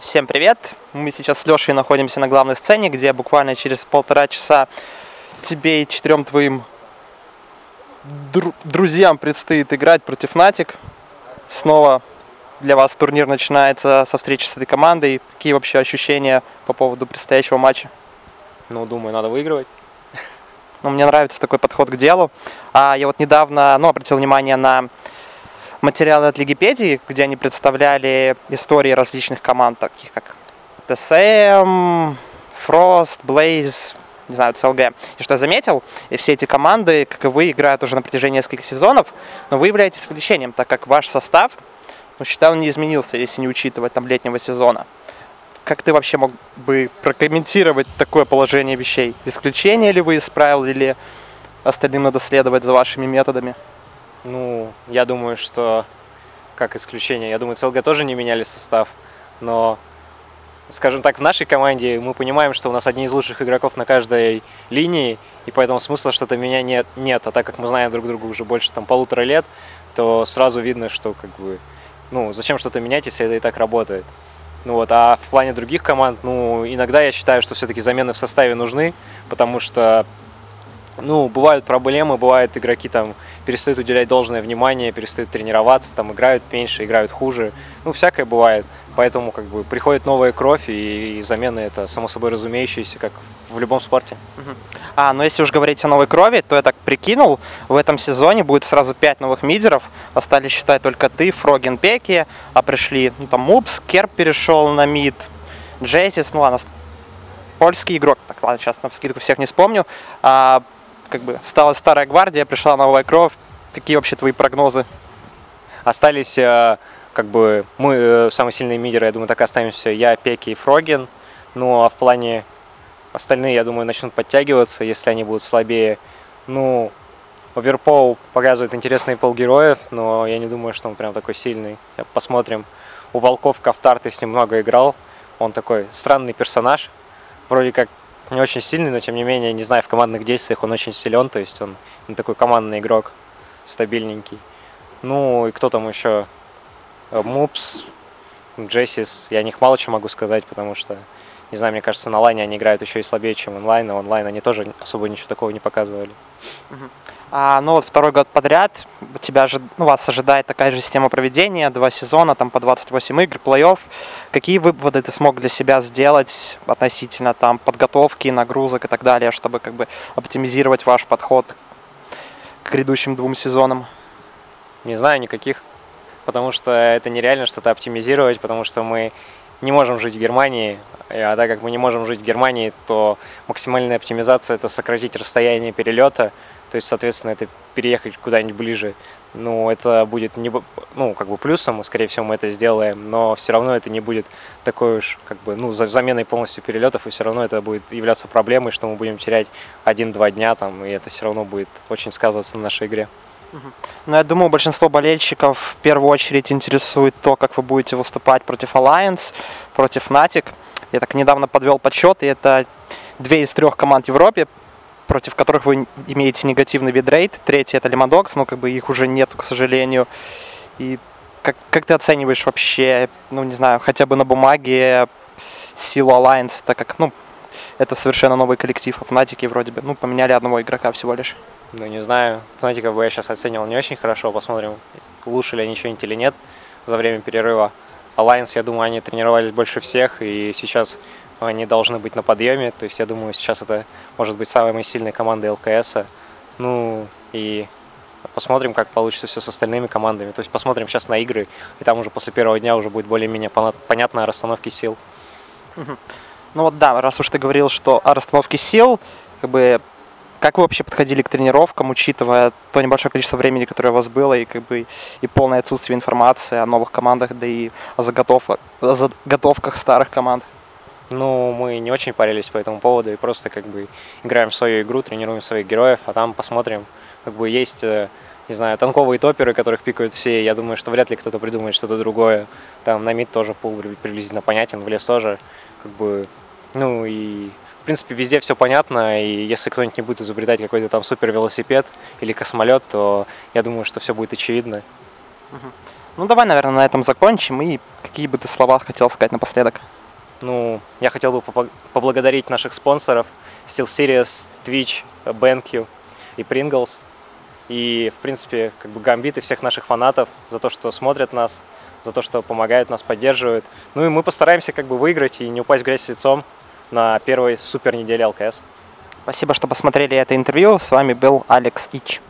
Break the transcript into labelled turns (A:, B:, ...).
A: Всем привет! Мы сейчас с Лешей находимся на главной сцене, где буквально через 1,5 часа тебе и 4 твоим друзьям предстоит играть против Fnatic. Снова для вас турнир начинается со встречи с этой командой. Какие вообще ощущения по поводу предстоящего матча?
B: Думаю, надо выигрывать.
A: Мне нравится такой подход к делу. Я вот недавно обратил внимание на материалы от Лигипедии, где они представляли истории различных команд, таких как ТСМ, Frost, Blaze, не знаю, CLG. И что я заметил, и все эти команды, как и вы, играют уже на протяжении нескольких сезонов, но вы являетесь исключением, так как ваш состав, считаю, он не изменился, если не учитывать летнего сезона. Как ты вообще мог бы прокомментировать такое положение вещей? Исключение ли вы из правил, или остальным надо следовать за вашими методами?
B: Я думаю, что как исключение. Я думаю, CLG тоже не меняли состав, но, скажем так, в нашей команде мы понимаем, что у нас одни из лучших игроков на каждой линии, и поэтому смысла что-то менять нет. А так как мы знаем друг друга уже больше 1,5 лет, то сразу видно, что зачем что-то менять, если это и так работает. А в плане других команд, иногда я считаю, что все-таки замены в составе нужны, потому что бывают проблемы, бывают игроки перестают уделять должное внимание, перестают тренироваться, играют меньше, играют хуже. Всякое бывает. Поэтому приходит новая кровь, и замены это само собой разумеющееся, как в любом спорте.
A: Но если уж говорить о новой крови, то я так прикинул, в этом сезоне будет сразу 5 новых мидеров. Остались, считай, только ты, Фроген, Пеки, пришли, Мупс, Керп перешел на мид, Джейсис, польский игрок. Так, ладно, сейчас навскидку всех не вспомню. Стала старая гвардия, пришла новая кровь. Какие вообще твои прогнозы?
B: Остались, мы самые сильные мидеры, я думаю, так и останемся я, Пеки и Фроген. А в плане остальные, я думаю, начнут подтягиваться, если они будут слабее. Оверпол показывает интересный пол героев, но я не думаю, что он прям такой сильный. Посмотрим. У Волков Кафтар, ты с ним много играл. Он такой странный персонаж. Вроде как не очень сильный, но тем не менее, не знаю, в командных действиях он очень силен, то есть он такой командный игрок, стабильненький. И кто там еще? Мупс, Джессис, я о них мало чего могу сказать, потому что, не знаю, мне кажется, на лайне они играют еще и слабее, чем онлайн, а онлайн они тоже особо ничего такого не показывали.
A: Второй год подряд вас ожидает такая же система проведения, 2 сезона, по 28 игр, плей-офф. Какие выводы ты смог для себя сделать относительно подготовки, нагрузок и так далее, чтобы оптимизировать ваш подход к грядущим 2 сезонам?
B: Не знаю, никаких, потому что это нереально что-то оптимизировать, потому что мы не можем жить в Германии, а так как мы не можем жить в Германии, то максимальная оптимизация – это сократить расстояние перелета, то есть, соответственно, это переехать куда-нибудь ближе. Это будет плюсом, скорее всего, мы это сделаем, но все равно это не будет такой уж, заменой полностью перелетов, и все равно это будет являться проблемой, что мы будем терять 1-2 дня, и это все равно будет очень сказываться на нашей игре.
A: Я думаю, большинство болельщиков в первую очередь интересует то, как вы будете выступать против Alliance, против Fnatic. Я так недавно подвел подсчет, и это 2 из 3 команд в Европе, против которых вы имеете негативный видрейт. 3-й это Лимодокс, их уже нету, к сожалению. И как ты оцениваешь вообще, не знаю, хотя бы на бумаге силу Alliance, так как, это совершенно новый коллектив, а Fnatic вроде бы, поменяли одного игрока всего лишь.
B: Не знаю, Фнатиков бы я сейчас оценивал не очень хорошо, посмотрим, улучшили они что-нибудь или нет за время перерыва. Alliance, я думаю, они тренировались больше всех, и сейчас они должны быть на подъеме, то есть я думаю, сейчас это может быть самой сильной командой ЛКС. И посмотрим, как получится все с остальными командами. То есть посмотрим сейчас на игры, и там уже после первого дня уже будет более-менее понятно о расстановке сил.
A: Раз уж ты говорил, что о расстановке сил, как вы вообще подходили к тренировкам, учитывая то небольшое количество времени, которое у вас было, и полное отсутствие информации о новых командах, да и о заготовках старых команд?
B: Мы не очень парились по этому поводу и просто играем в свою игру, тренируем своих героев, а там посмотрим. Есть, не знаю, танковые топеры, которых пикают все. Я думаю, что вряд ли кто-то придумает что-то другое. На мид тоже пул приблизительно понятен, в лес тоже. И в принципе везде все понятно, и если кто-нибудь не будет изобретать какой-то супер велосипед или космолет, то я думаю, что все будет очевидно.
A: Ну, давай, наверное, на этом закончим. И какие бы ты слова хотел сказать напоследок?
B: Ну, я хотел бы поблагодарить наших спонсоров SteelSeries, Twitch, BenQ и Pringles. И, в принципе, как бы Gambit и всех наших фанатов за то, что смотрят нас, за то, что помогают нас, поддерживают. Ну и мы постараемся как бы выиграть и не упасть в грязь лицом на первой супер неделе ЛКС.
A: Спасибо, что посмотрели это интервью. С вами был Алекс Ич.